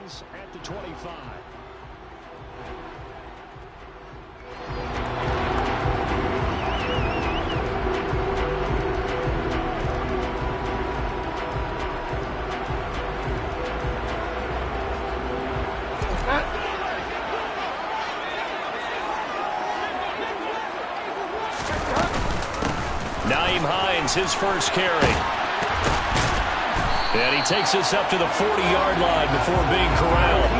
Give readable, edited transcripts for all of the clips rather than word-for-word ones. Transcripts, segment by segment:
Bears at the 25. Nyheim Hines, his first carry. And he takes us up to the 40-yard line before being corralled.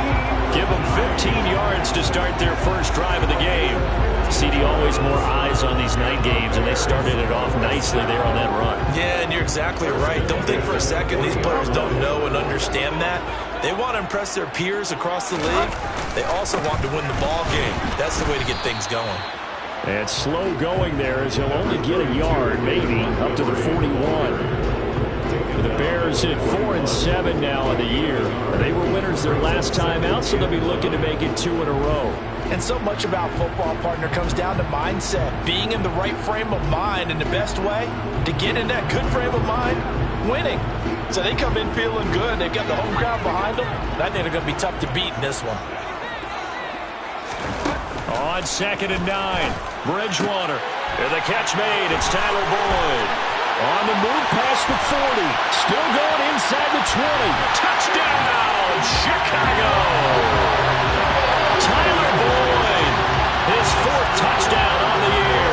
Give them 15 yards to start their first drive of the game. CD, always more eyes on these night games, and they started it off nicely there on that run. Yeah, and you're exactly right. Don't think for a second these players don't know and understand that. They want to impress their peers across the league. They also want to win the ball game. That's the way to get things going. And slow going there as he'll only get a yard, maybe, up to the 41. The Bears at 4-7 now in the year. They were winners their last time out, so they'll be looking to make it 2 in a row. And so much about football, partner, comes down to mindset. Being in the right frame of mind, and the best way to get in that good frame of mind, winning. So they come in feeling good. They've got the home crowd behind them. I think they're going to be tough to beat in this one. On 2nd and 9, Bridgewater. And the catch made. It's Tyler Boyd. On the move past the 40. Still going inside the 20. Touchdown, Chicago! Tyler Boyd, his 4th touchdown on the year.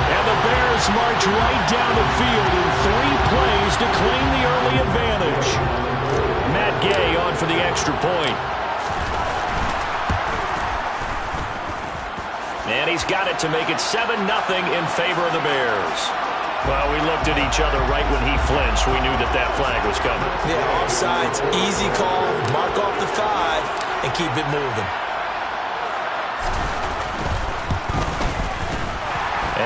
And the Bears march right down the field in 3 plays to claim the early advantage. Matt Gay on for the extra point. And he's got it to make it 7-0 in favor of the Bears. Well, we looked at each other right when he flinched. We knew that that flag was coming. Yeah, offsides, easy call, mark off the 5, and keep it moving.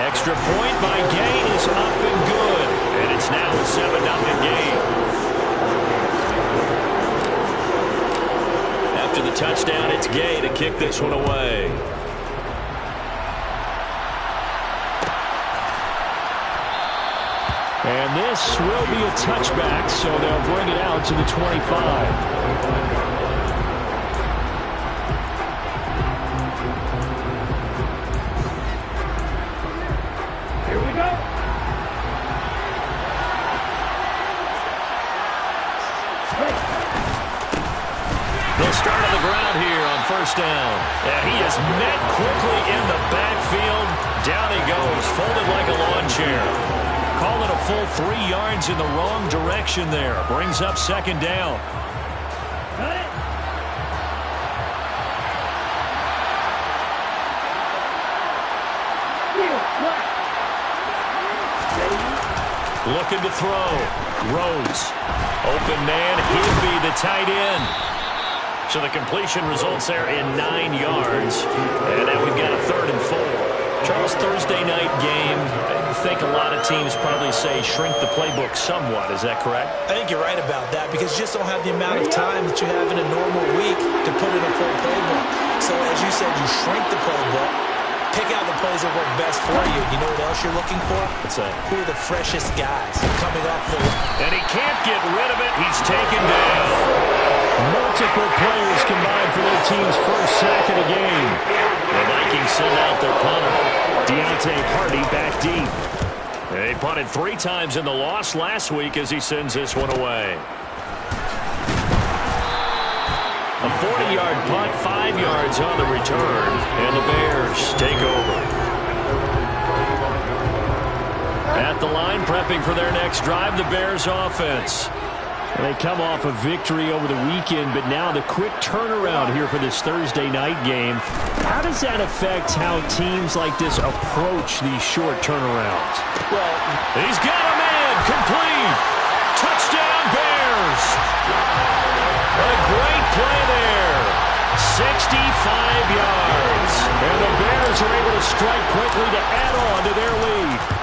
Extra point by Gay is up and good. And it's now a 7-0 game. After the touchdown, it's Gay to kick this one away. And this will be a touchback, so they'll bring it out to the 25. Here we go. They'll start on the ground here on 1st down. And he is met quickly in the backfield. Down he goes, folded like a lawn chair. Call it a full 3 yards in the wrong direction there. Brings up 2nd down. Looking to throw. Rose. Open man. He'll be the tight end. So the completion results there in 9 yards. And now we've got a 3rd and 4. Charles, Thursday night game, I think a lot of teams probably say shrink the playbook somewhat. Is that correct? I think you're right about that because you just don't have the amount of time that you have in a normal week to put in a full playbook. So as you said, you shrink the playbook, pick out the plays that work best for you. You know what else you're looking for? What's that? Who are the freshest guys coming up for you? And he can't get rid of it. He's taken down. Multiple players combined for their team's first sack of the game. The Vikings send out their punter. Deontay Hardy back deep. They punted 3 times in the loss last week as he sends this one away. A 40-yard punt, 5 yards on the return, and the Bears take over. At the line, prepping for their next drive, the Bears offense. They come off a victory over the weekend, but now the quick turnaround here for this Thursday night game. How does that affect how teams like this approach these short turnarounds? Well, he's got a man complete. Touchdown Bears. A great play there. 65 yards. And the Bears are able to strike quickly to add on to their lead.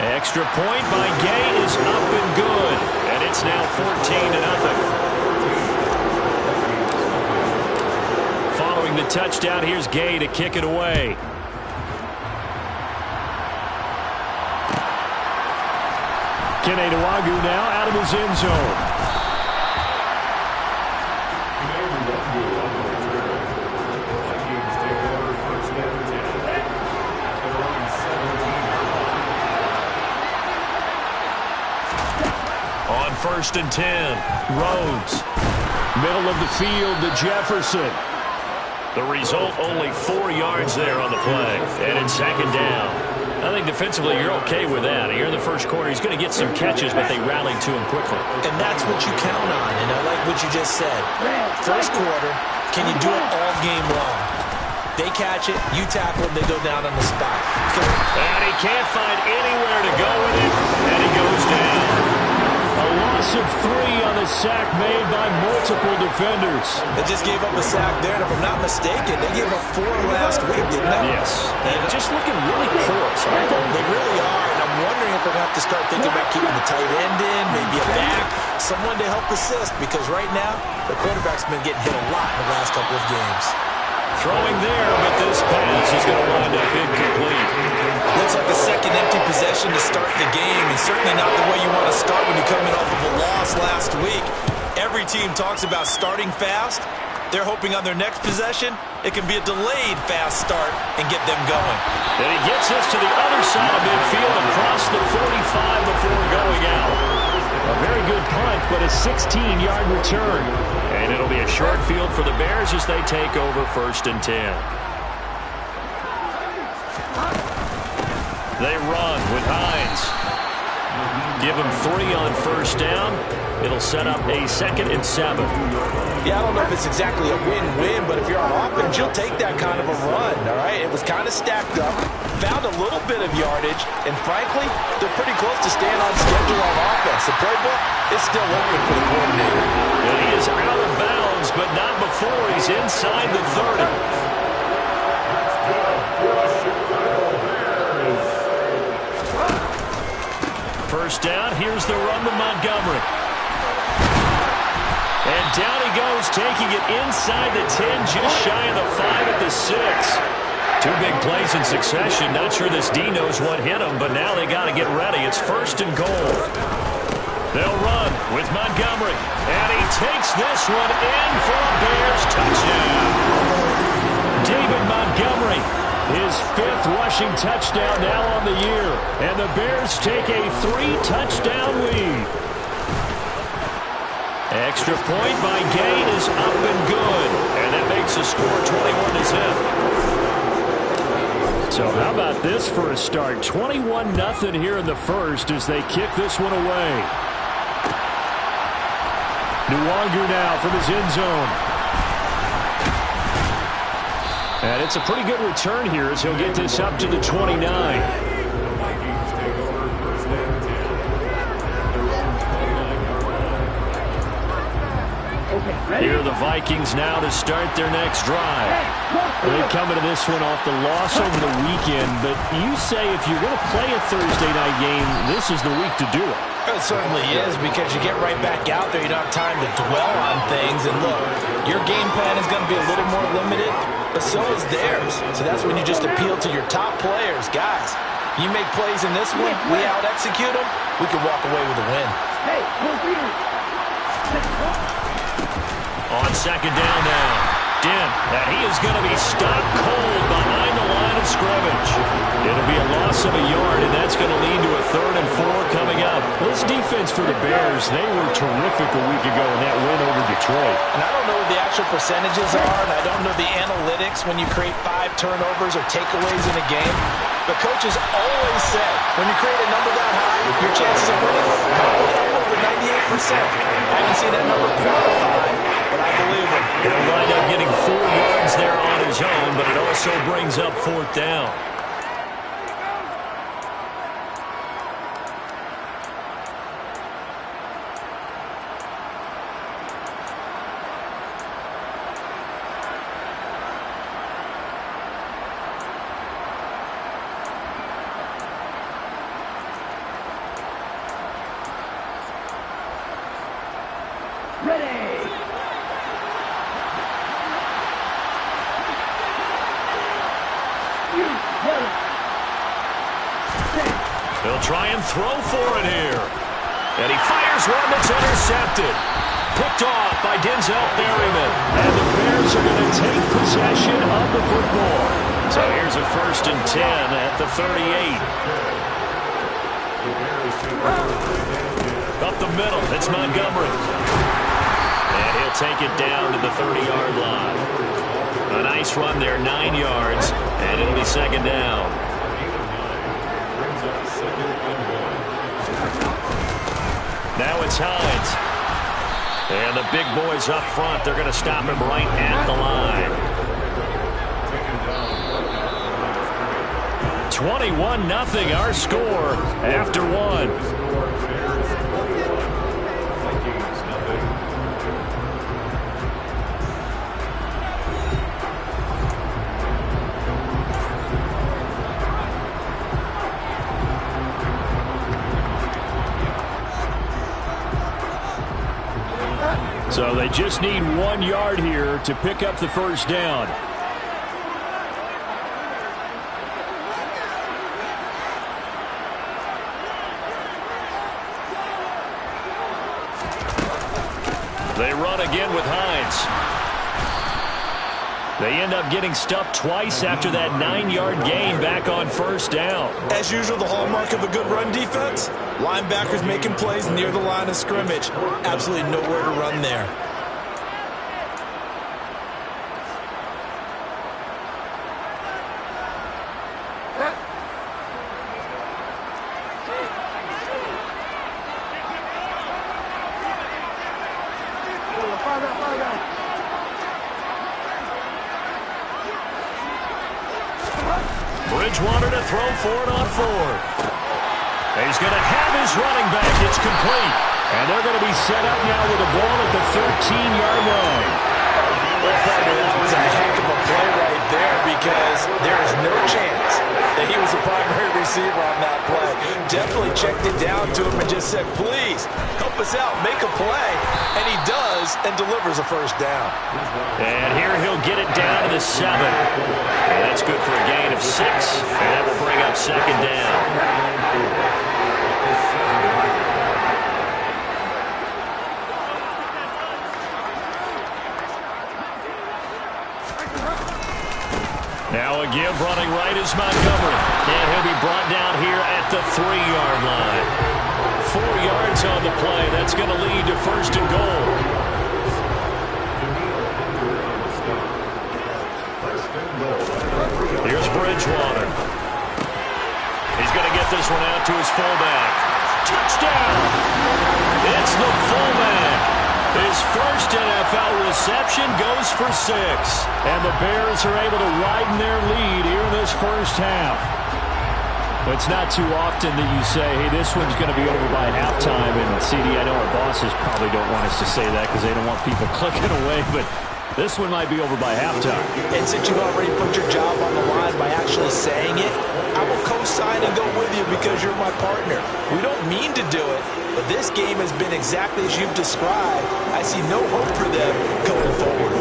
Extra point by Gay is up and good. And it's now 14-0. Following the touchdown, here's Gay to kick it away. Kene Nwangwu now out of his end zone. first and 10. Rhodes. Middle of the field to Jefferson. The result, only 4 yards there on the play. And it's second down. I think defensively you're okay with that. Here in the first quarter, he's going to get some catches, but they rallied to him quickly. And that's what you count on, and I like what you just said. First quarter, can you do it all game long? They catch it, you tackle them, they go down on the spot. And he can't find anywhere to go with it, and he goes down. A loss of 3 on the sack made by multiple defenders. They just gave up a sack there, and if I'm not mistaken, they gave up 4 last week, didn't they? Yes. And just looking really porous, aren't they? They really are, and I'm wondering if they're going to have to start thinking about keeping the tight end in, maybe a back, someone to help assist, because right now, the quarterback's been getting hit a lot in the last couple of games. Throwing there, but this pass is going to wind up incomplete. Looks like a second empty possession to start the game, and certainly not the way you want to start when you come in off of a loss last week. Every team talks about starting fast. They're hoping on their next possession, it can be a delayed fast start and get them going. And he gets us to the other side of midfield across the 45 before going out. A very good punt, but a 16-yard return. And it'll be a short field for the Bears as they take over first and 10. They run with Hines. Give him 3 on first down. It'll set up a 2nd and 7. Yeah, I don't know if it's exactly a win-win, but if you're on offense, you'll take that kind of a run, all right? It was kind of stacked up, found a little bit of yardage, and frankly, they're pretty close to staying on schedule on offense. The playbook is still open for the coordinator. And he is out of bounds, but not before he's inside the 30. First down, here's the run to Montgomery. And down he goes, taking it inside the 10, just shy of the 5 at the 6. 2 big plays in succession. Not sure this D knows what hit him, but now they got to get ready. It's first and goal. They'll run with Montgomery. And he takes this one in for a Bears touchdown. David Montgomery, his 5th rushing touchdown now on the year. And the Bears take a 3-touchdown lead. Extra point by Gain is up and good. And that makes the score 21-0. So how about this for a start? 21-0 here in the first as they kick this one away. Nwangu now from his end zone. And it's a pretty good return here as he'll get this up to the 29. Here are the Vikings now to start their next drive. They come into this one off the loss over the weekend, but you say if you're going to play a Thursday night game, this is the week to do it. It certainly is, because you get right back out there. You don't have time to dwell on things. And look, your game plan is going to be a little more limited, but so is theirs. So that's when you just appeal to your top players. Guys, you make plays in this one, we out-execute them, we can walk away with a win. On second down now, Dent, and he is going to be stopped cold behind the line of scrimmage. It'll be a loss of a yard, and that's going to lead to a 3rd and 4 coming up. This defense for the Bears, they were terrific a week ago in that win over Detroit. And I don't know what the actual percentages are, and I don't know the analytics when you create 5 turnovers or takeaways in a game. But coaches always said, when you create a number that high, your chances of winning are over 98%. I haven't seen that number quantified, but I believe it. He'll wind up getting 4 yards there on his own, but it also brings up 4th down. They'll try and throw for it here. And he fires one that's intercepted. Picked off by Denzel Berryman. And the Bears are going to take possession of the football. So here's a 1st and 10 at the 38. Up the middle, it's Montgomery. And he'll take it down to the 30-yard line. A nice run there, 9 yards, and it'll be second down. Now it's Hines. And the big boys up front, they're going to stop him right at the line. 21-0 our score after one. So they just need 1 yard here to pick up the first down. They run again with Hines. They end up getting stuffed twice after that 9-yard gain back on first down. As usual, the hallmark of a good run defense, linebackers making plays near the line of scrimmage. Absolutely nowhere to run there. Bridgewater to throw for it on 4th. He's going to have his running back. It's complete. And they're going to be set up now with the ball at the 13-yard line. That was a heck of a play right there because there is no chance that he was the primary receiver on that play. Definitely checked it down to him and just said, please, help us out, make a play. And he does and delivers a first down. And here he'll get it down to the 7. And that's good for a gain of 6. And that will bring up second down. Now again, running right is Montgomery. And he'll be brought down here at the 3-yard line. 4 yards on the play. That's going to lead to first and goal. Here's Bridgewater. He's going to get this one out to his fullback. Touchdown! It's the fullback. His first NFL reception goes for 6. And the Bears are able to widen their lead here in this first half. It's not too often that you say, hey, this one's going to be over by halftime. And, CD, I know our bosses probably don't want us to say that because they don't want people clicking away. But this one might be over by halftime. And since you've already put your job on the line by actually saying it, I will co-sign and go with you because you're my partner. We don't mean to do it, but this game has been exactly as you've described. I see no hope for them going forward.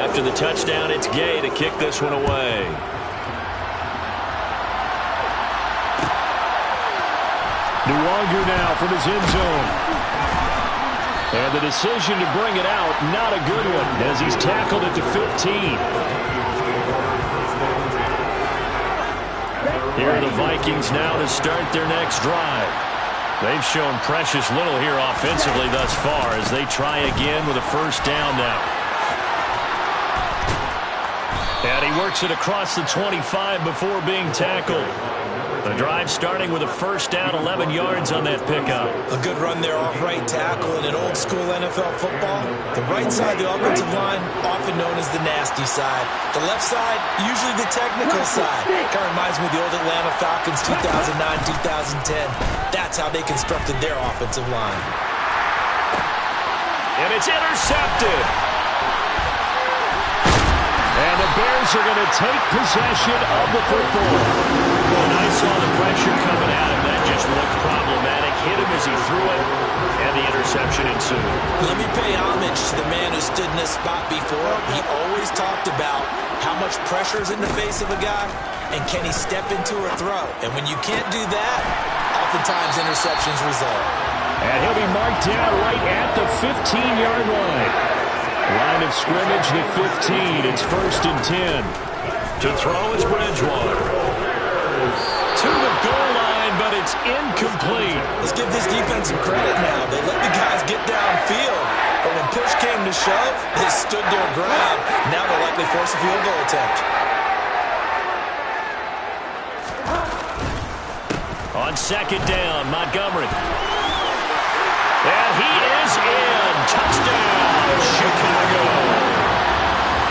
After the touchdown, it's Gay to kick this one away. Nwogu now from his end zone. And the decision to bring it out, not a good one, as he's tackled at the 15. Here are the Vikings now to start their next drive. They've shown precious little here offensively thus far as they try again with a first down now. And he works it across the 25 before being tackled. The drive starting with a first down, 11 yards on that pickup. A good run there off right tackle in an old-school NFL football. The right side, the offensive line, often known as the nasty side. The left side, usually the technical side. Kind of reminds me of the old Atlanta Falcons 2009-2010. That's how they constructed their offensive line. And it's intercepted. And the Bears are going to take possession of the football. And I saw the pressure coming at him. That just looked problematic. Hit him as he threw it, and the interception ensued. Let me pay homage to the man who stood in this spot before. He always talked about how much pressure is in the face of a guy, and can he step into a throw. And when you can't do that, oftentimes interceptions result. And he'll be marked down right at the 15-yard line. Line of scrimmage, the 15. It's first and 10. To throw is Bridgewater. To the goal line, but it's It's incomplete. Let's give this defense some credit now. They let the guys get downfield, but when push came to shove, they stood their ground. Now they'll likely force a field goal attempt. On second down, Montgomery. And he is in. Touchdown, Chicago.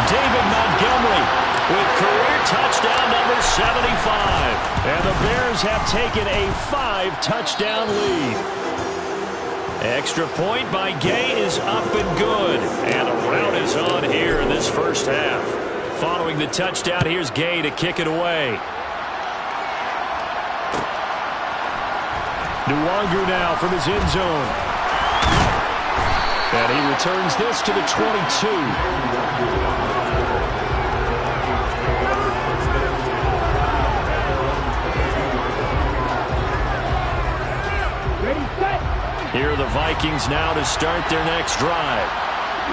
David Montgomery with career touchdown number 75. And the Bears have taken a 5-touchdown lead. Extra point by Gay is up and good. And a rout is on here in this first half. Following the touchdown, here's Gay to kick it away. Nwangu now from his end zone. And he returns this to the 22. Here are the Vikings now to start their next drive.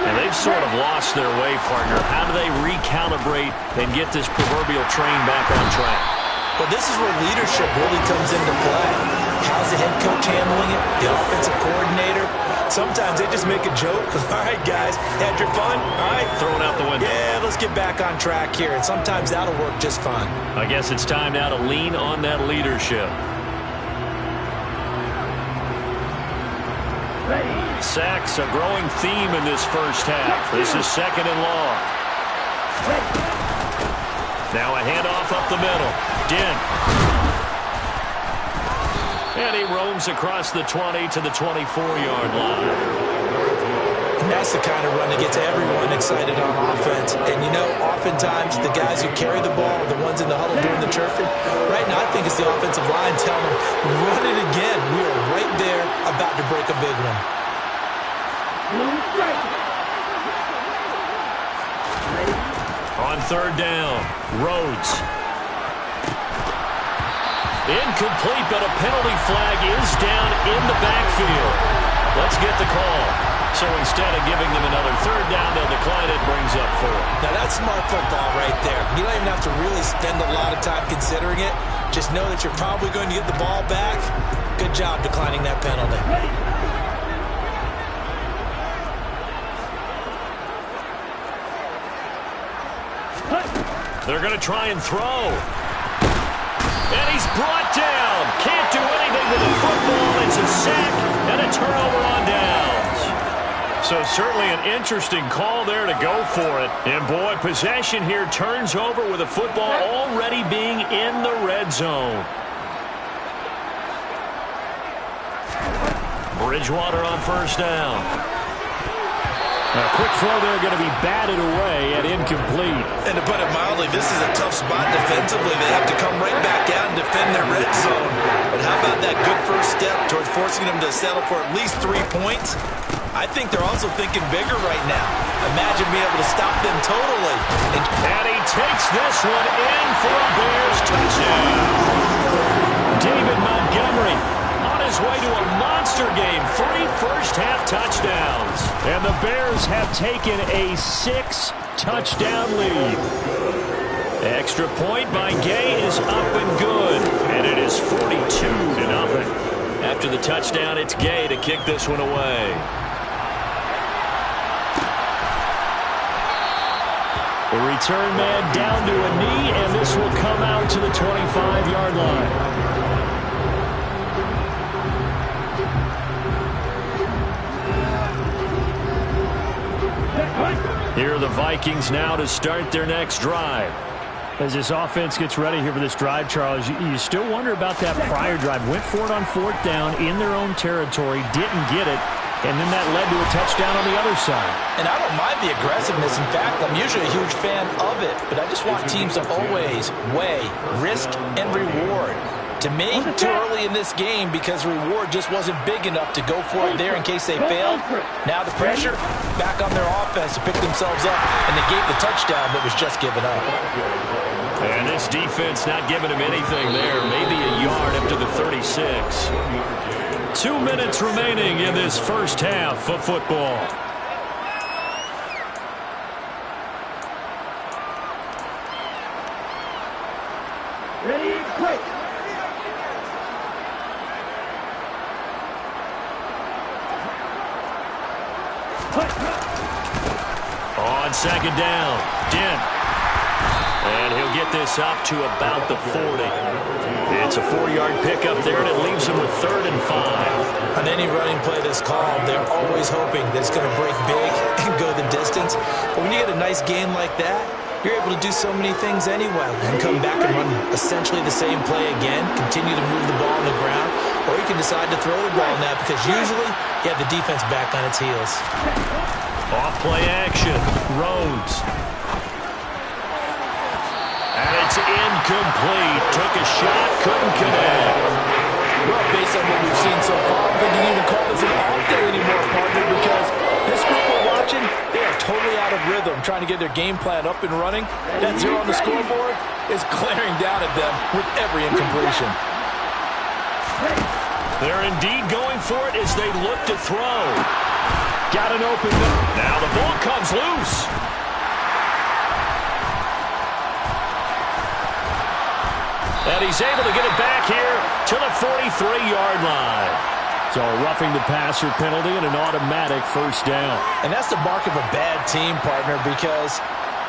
And they've sort of lost their way, partner. How do they recalibrate and get this proverbial train back on track? Well, this is where leadership really comes into play. How's the head coach handling it? The offensive coordinator? Sometimes they just make a joke. All right, guys, had your fun? All right. Throw it out the window. Yeah, let's get back on track here. And sometimes that'll work just fine. I guess it's time now to lean on that leadership. Sacks, a growing theme in this first half. This is second and long. Now a handoff up the middle. Dent. And he roams across the 20 to the 24-yard line. And that's the kind of run that gets everyone excited on offense. And, you know, oftentimes the guys who carry the ball are the ones in the huddle doing the chirping. Right now, I think it's the offensive line telling them, run it again. We are right there about to break a big one. On third down, Rhodes. Incomplete, but a penalty flag is down in the backfield. Let's get the call. So instead of giving them another third down, they'll decline it, brings up 4. Now that's smart football right there. You don't even have to really spend a lot of time considering it. Just know that you're probably going to get the ball back. Good job declining that penalty. They're going to try and throw. And he's brought down. Can't do anything with the football. It's a sack and a turnover on downs. So certainly an interesting call there to go for it. And boy, possession here turns over with the football already being in the red zone. Bridgewater on first down. A quick throw there going to be batted away at incomplete. And to put it mildly, this is a tough spot defensively. They have to come right back out and defend their red zone. But how about that good first step towards forcing them to settle for at least 3 points? I think they're also thinking bigger right now. Imagine being able to stop them totally. And he takes this one in for a Bears touchdown. David Montgomery on his way to a monster game. 3 first-half touchdowns. And the Bears have taken a 6-touchdown lead. Extra point by Gay is up and good. And it is 42-0. After the touchdown, it's Gay to kick this one away. The return man down to a knee, and this will come out to the 25-yard line. Here are the Vikings now to start their next drive. As this offense gets ready here for this drive, Charles, you still wonder about that prior drive. Went for it on 4th down in their own territory, didn't get it, and then that led to a touchdown on the other side. And I don't mind the aggressiveness. In fact, I'm usually a huge fan of it, but I just want teams to always weigh risk and reward. To me, too early in this game because reward just wasn't big enough to go for it there in case they failed. Now the pressure back on their offense to pick themselves up, and they gave the touchdown that was just given up. And this defense not giving him anything there. Maybe a yard up to the 36. 2 minutes remaining in this first half of football. second down. Dent. And he'll get this up to about the 40. It's a 4-yard pickup there, and it leaves him with 3rd and 5. On any running play that's called, they're always hoping that it's going to break big and go the distance. But when you get a nice game like that, you're able to do so many things anyway and come back and run essentially the same play again, continue to move the ball on the ground, or you can decide to throw the ball now because usually you have the defense back on its heels. Off play action. Rhodes. And it's incomplete. Took a shot, couldn't connect. Well, based on what we've seen so far, I don't think you can even call this an off day anymore, partner, because this group we're watching, they are totally out of rhythm, trying to get their game plan up and running. That 0 on the scoreboard is glaring down at them with every incompletion. They're indeed going for it as they look to throw. Got an open. Now the ball comes loose. And he's able to get it back here to the 43-yard line. So a roughing the passer penalty and an automatic first down. And that's the mark of a bad team, partner, because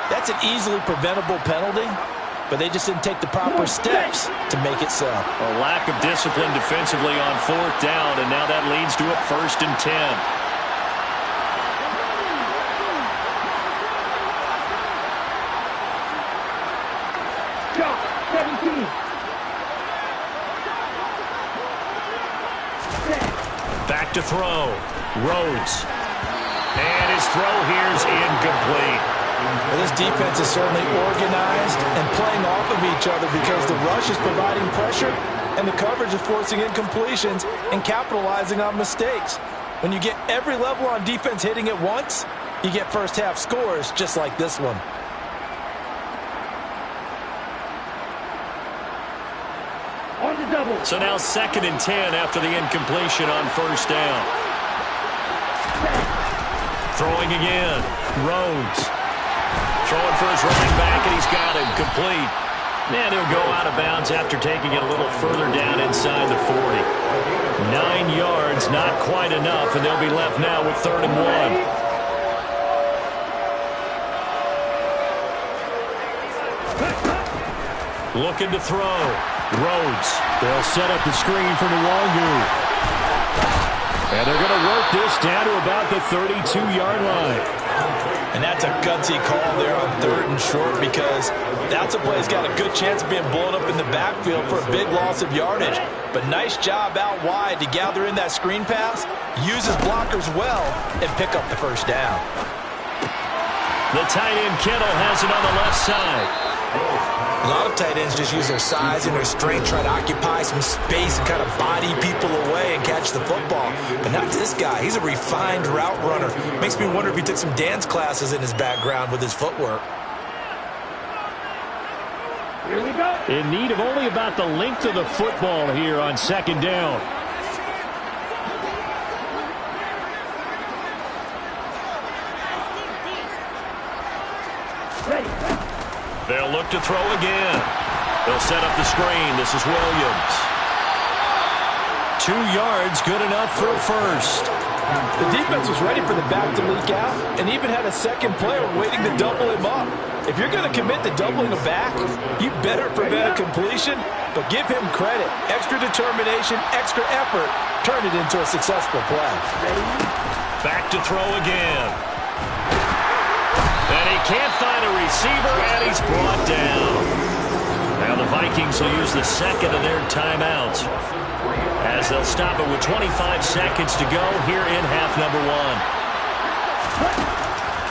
that's an easily preventable penalty, but they just didn't take the proper steps to make it so. A lack of discipline defensively on 4th down, and now that leads to a 1st and 10. Back to throw. Rhodes. And his throw here's incomplete. Well, this defense is certainly organized and playing off of each other because the rush is providing pressure and the coverage is forcing incompletions and capitalizing on mistakes. When you get every level on defense hitting at once, you get first half scores just like this one. So now 2nd and 10 after the incompletion on 1st down. Throwing again. Rhodes. Throwing for his running back, and he's got him complete. And he'll go out of bounds after taking it a little further down inside the 40. 9 yards, not quite enough, and they'll be left now with 3rd and 1. Looking to throw. Rhodes. They'll set up the screen for Nwangu. And they're going to work this down to about the 32-yard line. And that's a gutsy call there on 3rd and short because that's a play that's got a good chance of being blown up in the backfield for a big loss of yardage. But nice job out wide to gather in that screen pass, use his blockers well, and pick up the first down. The tight end Kittle has it on the left side. A lot of tight ends just use their size and their strength, try to occupy some space and kind of body people away and catch the football. But not this guy. He's a refined route runner. Makes me wonder if he took some dance classes in his background with his footwork. Here we go. In need of only about the length of the football here on 2nd down. They'll look to throw again. They'll set up the screen. This is Williams. 2 yards, good enough for a first. The defense was ready for the back to leak out and even had a second player waiting to double him up. If you're going to commit to doubling a back, you better prevent a completion, but give him credit. Extra determination, extra effort, turn it into a successful play. Back to throw again. And he can't find a receiver, and he's brought down. Now the Vikings will use the 2nd of their timeouts as they'll stop it with 25 seconds to go here in half number 1.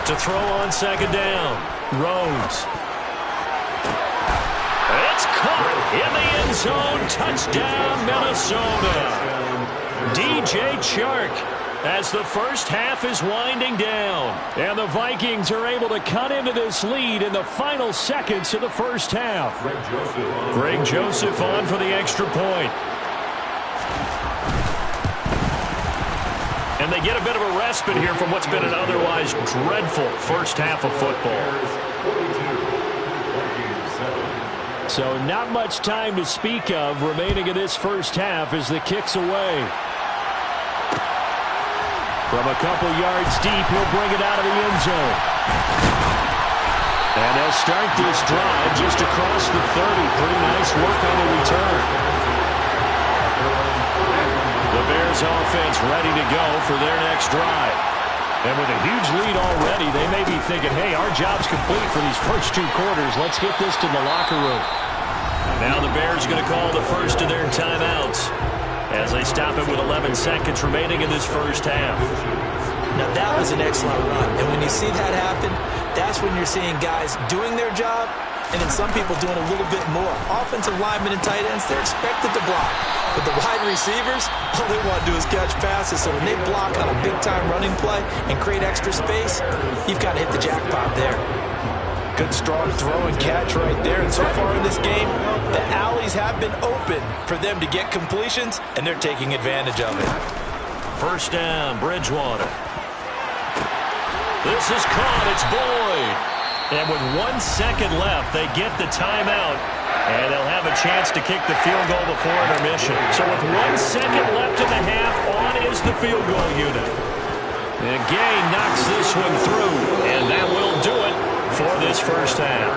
To throw on 2nd down, Rhodes. It's caught in the end zone. Touchdown, Minnesota. DJ Chark, as the first half is winding down. And the Vikings are able to cut into this lead in the final seconds of the first half. Greg Joseph on for the extra point. And they get a bit of a respite here from what's been an otherwise dreadful first half of football. So not much time to speak of remaining in this first half as the kick's away. From a couple yards deep, he'll bring it out of the end zone. And they'll start this drive just across the 30. Pretty nice work on the return. The Bears offense ready to go for their next drive. And with a huge lead already, they may be thinking, hey, our job's complete for these first 2 quarters. Let's get this to the locker room. Now the Bears are going to call the first of their timeouts as they stop it with 11 seconds remaining in this first half. Now that was an excellent run. And when you see that happen, that's when you're seeing guys doing their job and then some people doing a little bit more. Offensive linemen and tight ends, they're expected to block. But the wide receivers, all they want to do is catch passes. So when they block on a big-time running play and create extra space, you've got to hit the jackpot there. Good, strong throw and catch right there. And so far in this game, the alleys have been open for them to get completions, and they're taking advantage of it. First down, Bridgewater. This is caught. It's Boyd. And with 1 second left, they get the timeout, and they'll have a chance to kick the field goal before intermission. So with 1 second left in the half, on is the field goal unit. And Gay knocks this one through, and that will do it for this first half.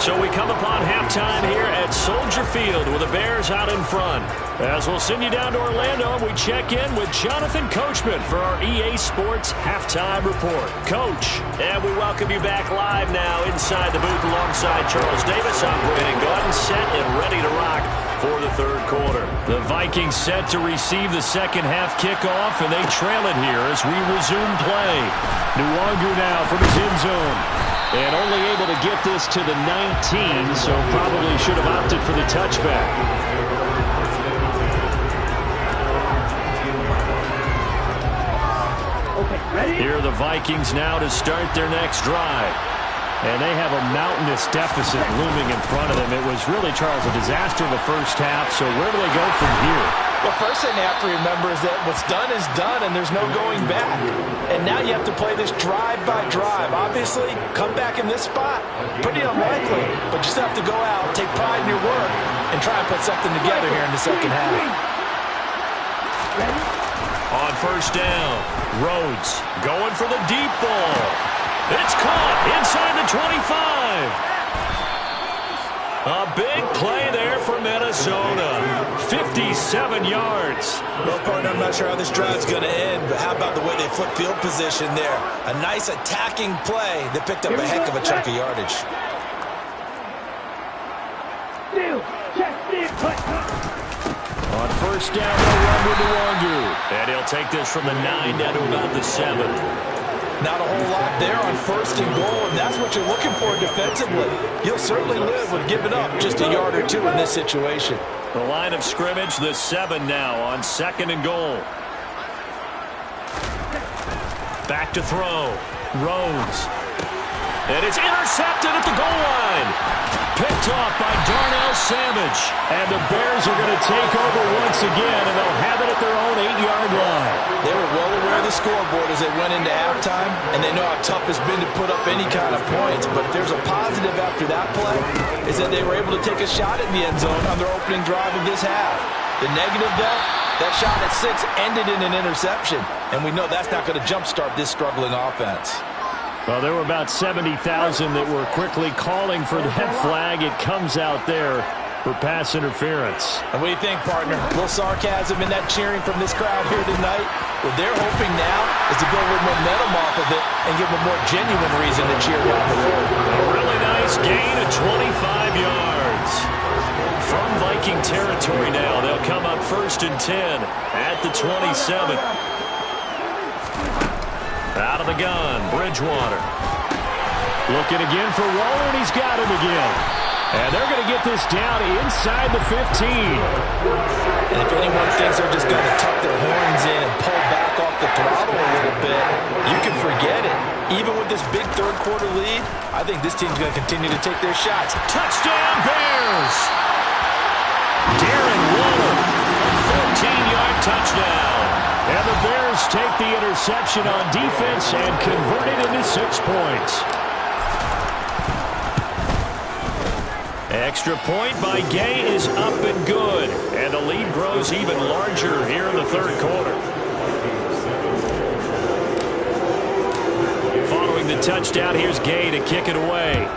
So we come upon halftime here at Soldier Field with the Bears out in front. As we'll send you down to Orlando, we check in with Jonathan Coachman for our EA Sports Halftime Report. Coach, and we welcome you back live now inside the booth alongside Charles Davis. I'm Brandon Gaudin, set and ready to rock for the third quarter. The Vikings set to receive the second half kickoff, and they trail it here as we resume play. Nwangu now from his end zone. And only able to get this to the 19, so probably should have opted for the touchback. Here are the Vikings now to start their next drive. And they have a mountainous deficit looming in front of them. It was really, Charles, a disaster in the first half, so where do they go from here? Well, first thing they have to remember is that what's done is done, and there's no going back. And now you have to play this drive by drive. Obviously, come back in this spot, pretty unlikely, but you still have to go out, take pride in your work, and try and put something together here in the second half. On first down, Rhodes going for the deep ball. It's caught inside the 25. A big play there for Minnesota. 57 yards. Well, partner, I'm not sure how this drive's going to end, but how about the way they flip field position there? A nice attacking play that picked up a heck of a chunk of yardage. On first down, they'll run with Nwangu. And he'll take this from the 9 down to about the 7. Not a whole lot there on first and goal, and that's what you're looking for defensively. You'll certainly live with giving up just a yard or two in this situation. The line of scrimmage, the 7 now on second and goal. Back to throw. Rhodes. And it's intercepted at the goal line. Picked off by Darnell Savage. And the Bears are going to take over once again, and they'll have it at their own 8-yard line. They were well aware of the scoreboard as they went into halftime, and they know how tough it's been to put up any kind of points. But if there's a positive after that play, is that they were able to take a shot at the end zone on their opening drive of this half. The negative, though, that shot at 6 ended in an interception, and we know that's not going to jumpstart this struggling offense. Well, there were about 70,000 that were quickly calling for that flag. It comes out there for pass interference. And what do you think, partner? A little sarcasm in that cheering from this crowd here tonight? What they're hoping now is to build a little momentum off of it and give them a more genuine reason to cheer down the road. A really nice gain of 25 yards. From Viking territory now, they'll come up first and 10 at the 27. Out of the gun, Bridgewater. Looking again for Waller, and he's got him again. And they're going to get this down inside the 15. And if anyone thinks they're just going to tuck their horns in and pull back off the throttle a little bit, you can forget it. Even with this big third-quarter lead, I think this team's going to continue to take their shots. Touchdown, Bears! Darren Waller, a 14-yard touchdown. And the Bears take the interception on defense and convert it into 6 points. Extra point by Gay is up and good. And the lead grows even larger here in the third quarter. Following the touchdown. Here's Gay to kick it away.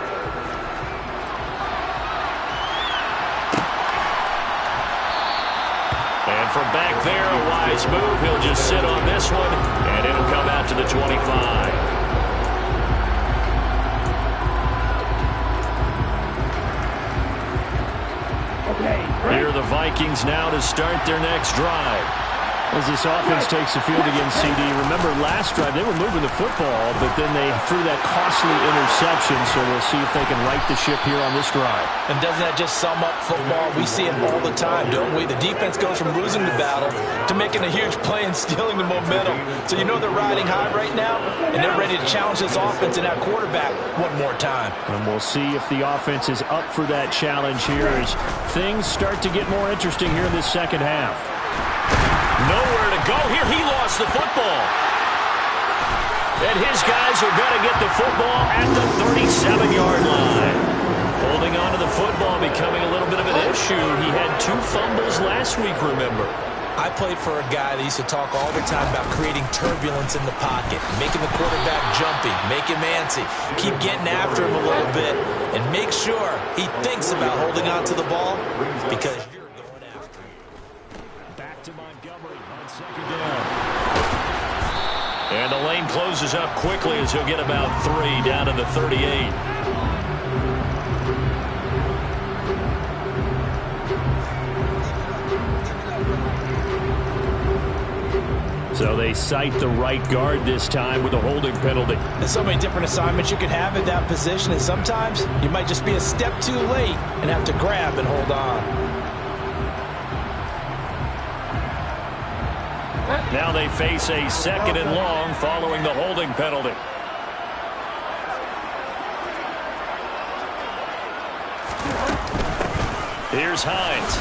And from back there, a wise move. He'll just sit on this one, and it'll come out to the 25. Here are the Vikings now to start their next drive. As this offense takes the field against CD, remember last drive they were moving the football, but then they threw that costly interception, so we'll see if they can right the ship here on this drive. And doesn't that just sum up football? We see it all the time, don't we? The defense goes from losing the battle to making a huge play and stealing the momentum. So you know they're riding high right now, and they're ready to challenge this offense and that quarterback one more time. And we'll see if the offense is up for that challenge here as things start to get more interesting here in this second half. Nowhere to go here. He lost the football. And his guys are going to get the football at the 37-yard line. Holding on to the football becoming a little bit of an issue. He had 2 fumbles last week, remember. I played for a guy that used to talk all the time about creating turbulence in the pocket, making the quarterback jumpy, make him antsy, keep getting after him a little bit, and make sure he thinks about holding on to the ball because you're going after him. Back to Montgomery on second down. And the lane closes up quickly as he'll get about 3 down to the 38. So they cite the right guard this time with a holding penalty. There's so many different assignments you can have in that position, and sometimes you might just be a step too late and have to grab and hold on. Now they face a 2nd and long following the holding penalty. Here's Hines.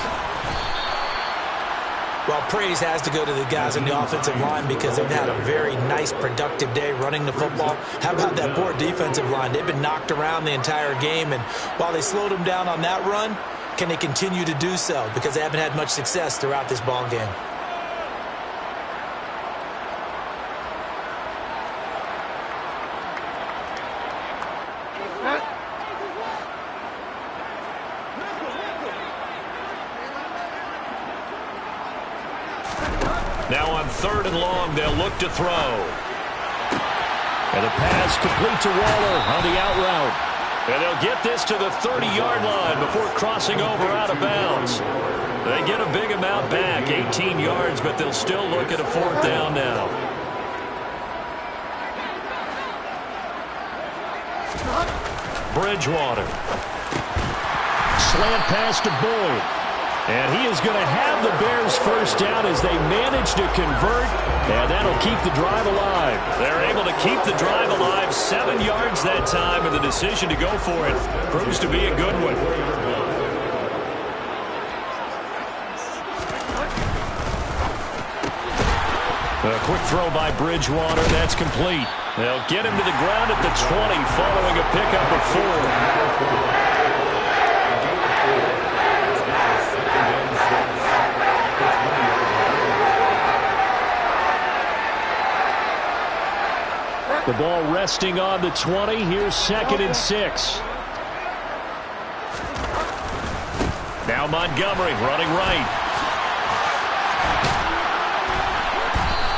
Well, praise has to go to the guys on the offensive line because they've had a very nice, productive day running the football. How about that poor defensive line? They've been knocked around the entire game, and while they slowed them down on that run, can they continue to do so? Because they haven't had much success throughout this ball game. Now on 3rd and long, they'll look to throw. And a pass complete to Waller on the out route. And they'll get this to the 30-yard line before crossing over out of bounds. They get a big amount back, 18 yards, but they'll still look at a 4th down now. Bridgewater. Slant pass to Boyd. And he is going to have the Bears first down as they manage to convert, and that'll keep the drive alive. They're able to keep the drive alive, 7 yards that time, and the decision to go for it proves to be a good one. A quick throw by Bridgewater, that's complete. They'll get him to the ground at the 20 following a pickup of 4. The ball resting on the 20. Here's 2nd and 6. Now Montgomery running right.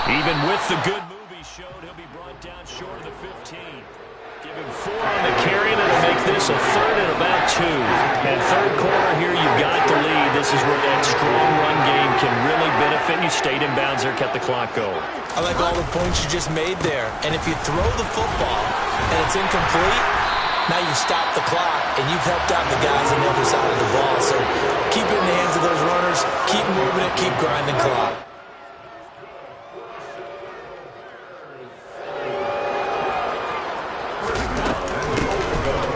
Even with the good move he showed, he'll be brought down short of the 15. Give him 4 on the carry, and it'll make this a 3rd and about 2. And 3rd quarter here, you've got the lead. This is where that strong run game can really benefit you. Stayed in bounds there, kept the clock going. I like all the points you just made there. And if you throw the football and it's incomplete, now you stop the clock and you've helped out the guys on the other side of the ball. So keep it in the hands of those runners, keep moving it, keep grinding clock.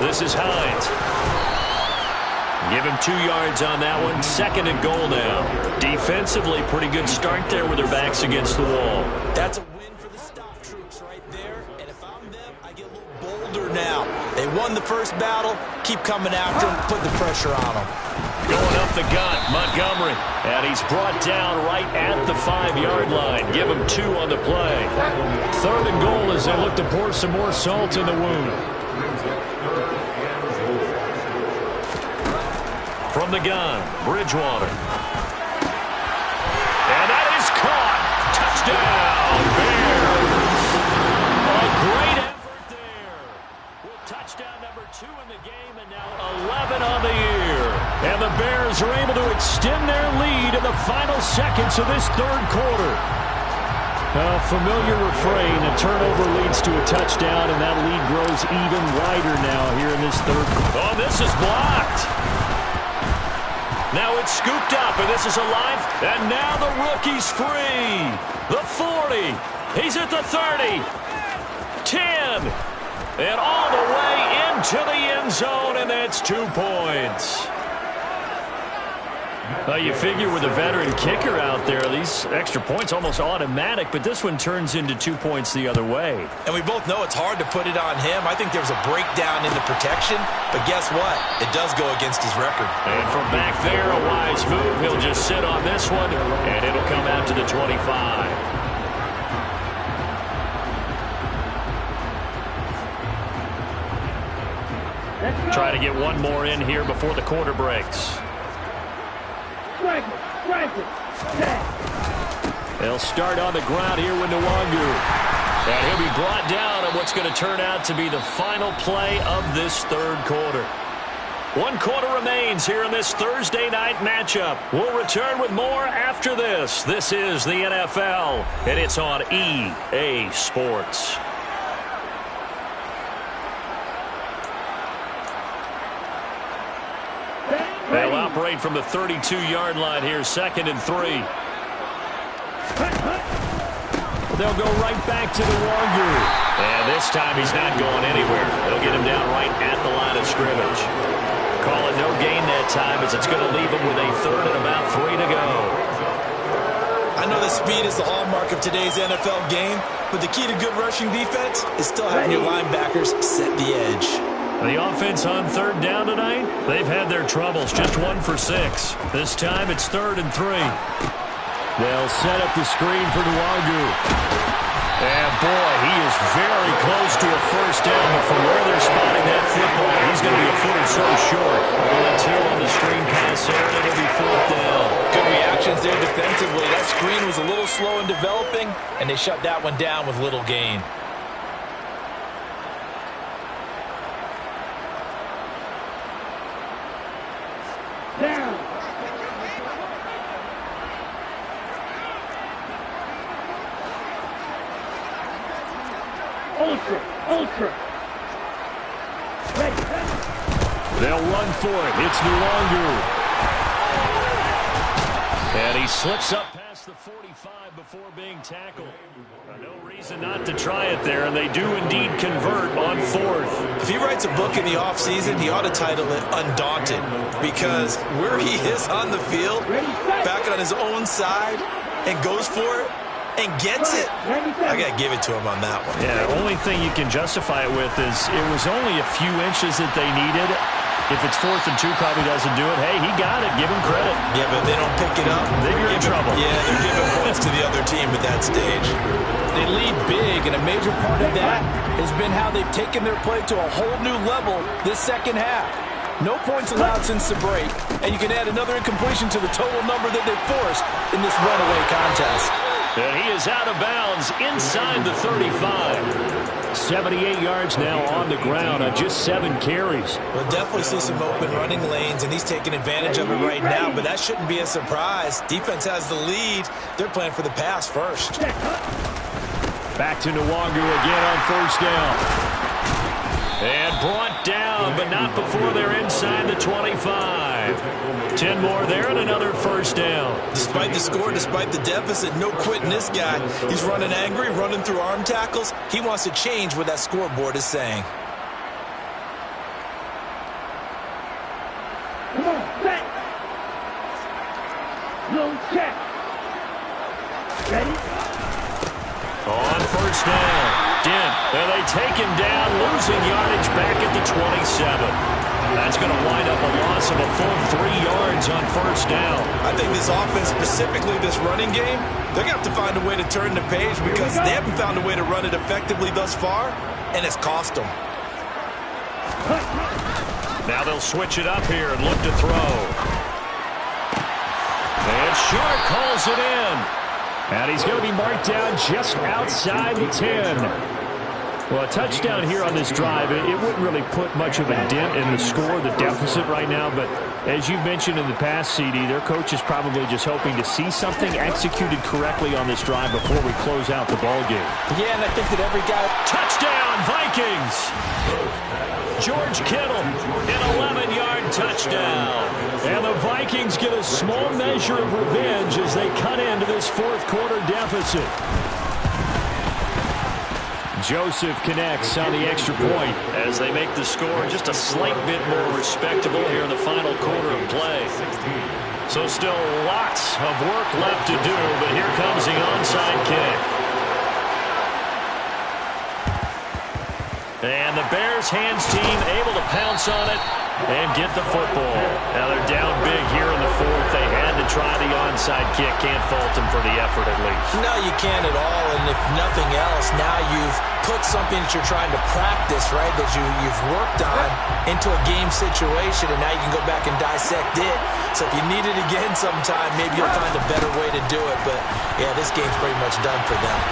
This is Hines. Give him 2 yards on that one. 2nd and goal now. Defensively, pretty good start there with their backs against the wall. That's a win for the stop troops right there. And if I'm them, I get a little bolder now. They won the first battle. Keep coming after them. Put the pressure on them. Going up off the gun, Montgomery. And he's brought down right at the 5-yard line. Give him 2 on the play. 3rd and goal as they look to pour some more salt in the wound. From the gun, Bridgewater. And that is caught. Touchdown, Bears. A great effort there. With touchdown number 2 in the game and now 11 on the year. And the Bears are able to extend their lead in the final seconds of this 3rd quarter. A familiar refrain, a turnover leads to a touchdown, and that lead grows even wider now here in this 3rd quarter. Oh, this is blocked. Now it's scooped up, and this is alive. And now the rookie's free. The 40. He's at the 30. 10. And all the way into the end zone, and that's 2 points. You figure with a veteran kicker out there, these extra points almost automatic, but this one turns into 2 points the other way. And we both know it's hard to put it on him. I think there's a breakdown in the protection, but guess what? It does go against his record. And from back there, a wise move. He'll just sit on this one, and it'll come out to the 25. Try to get one more in here before the quarter breaks. They'll start on the ground here with Nwangu. And he'll be brought down on what's going to turn out to be the final play of this 3rd quarter. 1 quarter remains here in this Thursday night matchup. We'll return with more after this. This is the NFL, and it's on EA Sports. They'll operate from the 32-yard line here, 2nd and 3. They'll go right back to Nwangu. And this time he's not going anywhere. They'll get him down right at the line of scrimmage. Call it no gain that time as it's going to leave him with a 3rd and about 3 to go. I know that speed is the hallmark of today's NFL game, but the key to good rushing defense is still having your linebackers set the edge. The offense on 3rd down tonight, they've had their troubles, just 1 for 6. This time it's 3rd and 3. They'll set up the screen for Nwangu. And boy, he is very close to a 1st down, but from where they're spotting that football, he's going to be a foot or so short. Well, that's here on the screen pass there, and it'll be 4th down. Good reactions there defensively. That screen was a little slow in developing, and they shut that one down with little gain. Ultra. They'll run for it. It's Nwangu. And he slips up past the 45 before being tackled. No reason not to try it there, and they do indeed convert on 4th. If he writes a book in the offseason, he ought to title it Undaunted, because where he is on the field, back on his own side, and goes for it, and gets it, I got to give it to him on that one. Yeah, the only thing you can justify it with is it was only a few inches that they needed. If it's 4th and 2, probably doesn't do it. Hey, he got it. Give him credit. Yeah, but if they don't pick it up, they're in trouble. Yeah, they're giving points to the other team at that stage. They lead big, and a major part of that has been how they've taken their play to a whole new level this 2nd half. No points allowed since the break, and you can add another incompletion to the total number that they've forced in this runaway contest. And he is out of bounds inside the 35. 78 yards now on the ground on just 7 carries. We'll definitely see some open running lanes, and he's taking advantage of it right now, but that shouldn't be a surprise. Defense has the lead. They're playing for the pass first. Back to Nwangu again on 1st down. And brought down, but not before they're inside the 25. 10 more there and another 1st down. Despite the score, despite the deficit, no quitting this guy. He's running angry, running through arm tackles. He wants to change what that scoreboard is saying. Come on, set. No check. Ready? On 1st down. Dent. And they take him down, losing yardage back at the 27. That's going to wind up a loss of a full 3 yards on first down. I think this offense, specifically this running game, they're going to have to find a way to turn the page because they haven't found a way to run it effectively thus far, and it's cost them. Now they'll switch it up here and look to throw. And Sharp calls it in. And he's going to be marked down just outside the 10. Well, a touchdown here on this drive, it wouldn't really put much of a dent in the score, the deficit right now. But as you mentioned in the past, CD, their coach is probably just hoping to see something executed correctly on this drive before we close out the ball game. Yeah, and I think that every guy... Touchdown, Vikings! George Kittle, an 11-yard touchdown. And the Vikings get a small measure of revenge as they cut into this fourth quarter deficit. Joseph connects on the extra point as they make the score just a slight bit more respectable here in the final quarter of play. So still lots of work left to do, but here comes the onside kick. And the Bears hands team able to pounce on it and get the football. Now they're down big here in the fourth. They had to try the onside kick. Can't fault them for the effort at least. No, you can't at all. And if nothing else, now you've put something that you're trying to practice, right, that you've worked on into a game situation, and now you can go back and dissect it. So if you need it again sometime, maybe you'll find a better way to do it. But, yeah, this game's pretty much done for them.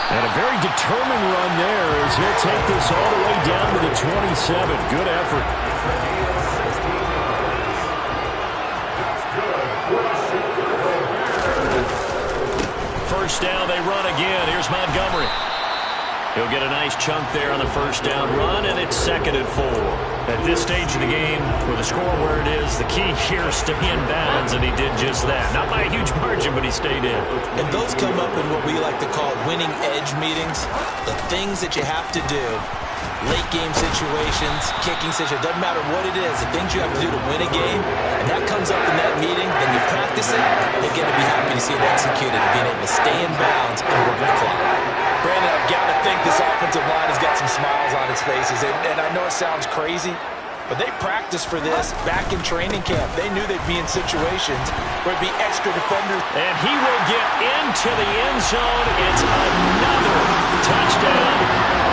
And a very determined run there as he'll take this all the way down to the 27. Good effort. First down, they run again. Here's Montgomery. He'll get a nice chunk there on the first down run, and it's 2nd and 4. At this stage of the game, with the score where it is, the key here is stay in bounds, and he did just that. Not by a huge margin, but he stayed in. And those come up in what we like to call winning edge meetings. The things that you have to do, late game situations, kicking situations, doesn't matter what it is, the things you have to do to win a game, and that comes up in that meeting, then you practice it, you're going to be happy to see it executed, being able to stay in bounds and work the clock. Brandon, I've got to think this offensive line has got some smiles on its faces, and I know it sounds crazy, but they practiced for this back in training camp. They knew they'd be in situations where it'd be extra defenders. And he will get into the end zone. It's another touchdown.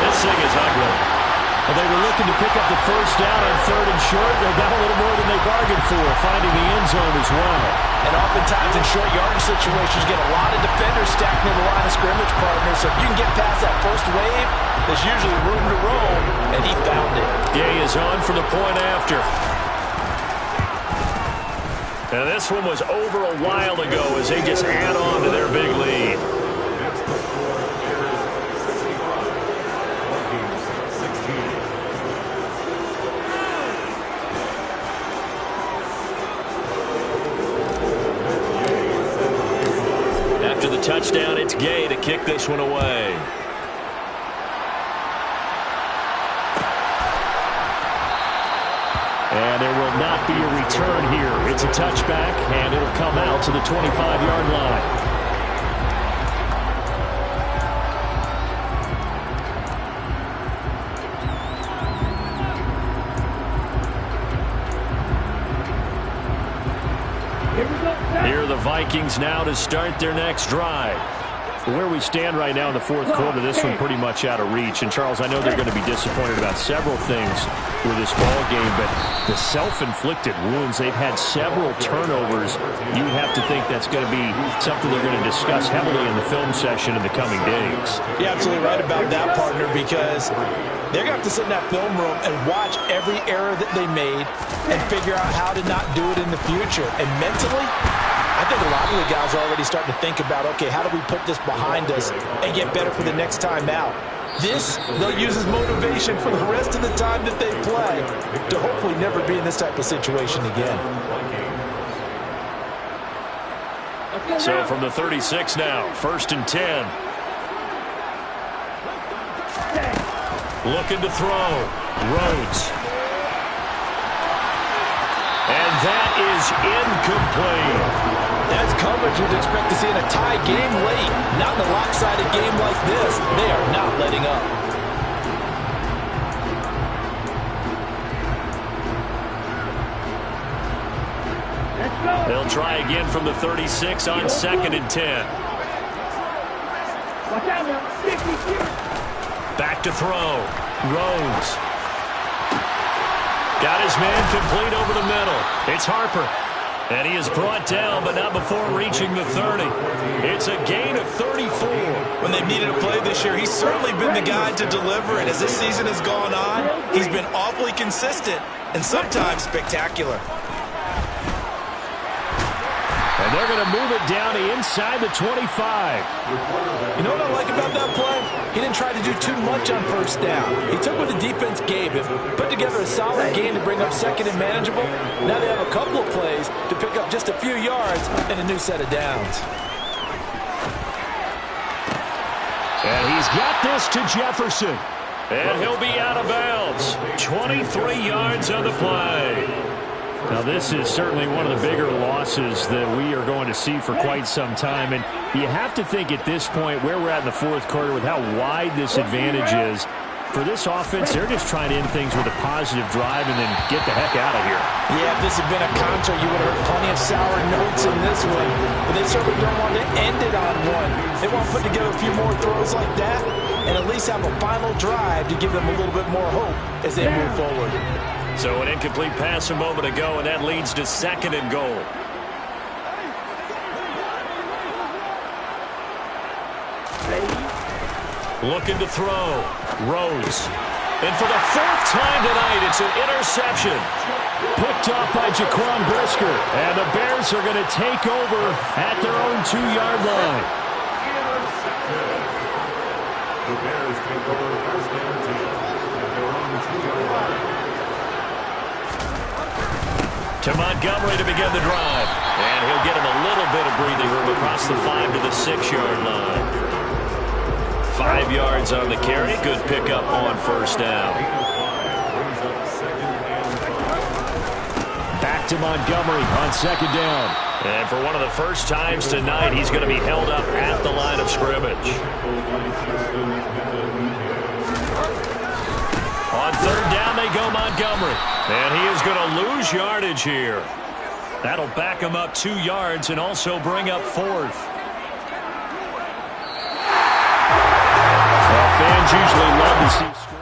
This thing is ugly. Well, they were looking to pick up the first down on 3rd and short. They got a little more than they bargained for, finding the end zone as well. And oftentimes in short yardage situations, you get a lot of defenders stacked near the line of scrimmage, partners. So if you can get past that first wave, there's usually room to roam, and he found it. Gay is on for the point after. And this one was over a while ago as they just add on to their big lead. After the touchdown, it's Gay to kick this one away. And there will not be a return here. It's a touchback, and it'll come out to the 25-yard line. Here are the Vikings now to start their next drive. Where we stand right now in the fourth quarter, this one pretty much out of reach. And, Charles, I know they're going to be disappointed about several things with this ball game, but the self-inflicted wounds, they've had several turnovers. You would have to think that's going to be something they're going to discuss heavily in the film session in the coming days. You're absolutely right about that, partner, because they're going to have to sit in that film room and watch every error that they made and figure out how to not do it in the future. And mentally, I think a lot of the guys are already starting to think about, okay, how do we put this behind us and get better for the next time out? This, they'll use as motivation for the rest of the time that they play to hopefully never be in this type of situation again. So from the 36 now, 1st and 10. Looking to throw. Rhodes. And that is incomplete. That's coverage you'd expect to see in a tie game late. Not in a lopsided game like this. They are not letting up. try again from the 36 on 2nd and 10. Watch out now. 50. Back to throw. Rhodes. Got his man complete over the middle. It's Harper. And he is brought down, but not before reaching the 30. It's a gain of 34. When they've needed a play this year, he's certainly been the guy to deliver. And as this season has gone on, he's been awfully consistent and sometimes spectacular. And they're going to move it down to inside the 25. You know what I like about that play? He didn't try to do too much on first down. He took what the defense gave him, put together a solid game to bring up 2nd and manageable. Now they have a couple of plays to pick up just a few yards and a new set of downs. And he's got this to Jefferson. And he'll be out of bounds. 23 yards on the play. Now, this is certainly one of the bigger losses that we are going to see for quite some time. And you have to think at this point where we're at in the 4th quarter with how wide this advantage is. For this offense, they're just trying to end things with a positive drive and then get the heck out of here. Yeah, if this had been a concert, you would have heard plenty of sour notes in this one. But they certainly don't want to end it on one. They want to put together a few more throws like that and at least have a final drive to give them a little bit more hope as they move forward. So an incomplete pass a moment ago, and that leads to 2nd and goal. Looking to throw. Rhodes. And for the 4th time tonight, it's an interception. Picked off by Jaquan Brisker. And the Bears are going to take over at their own 2-yard line. The Bears take over first and 10 at their own 2-yard line. To Montgomery to begin the drive. And he'll get him a little bit of breathing room across the 5 to the 6-yard line. 5 yards on the carry. Good pickup on first down. Back to Montgomery on 2nd down. And for one of the first times tonight, he's going to be held up at the line of scrimmage. On 3rd down, they go Montgomery. And he is going to lose yardage here. That'll back him up 2 yards and also bring up 4th. Well, fans usually love to see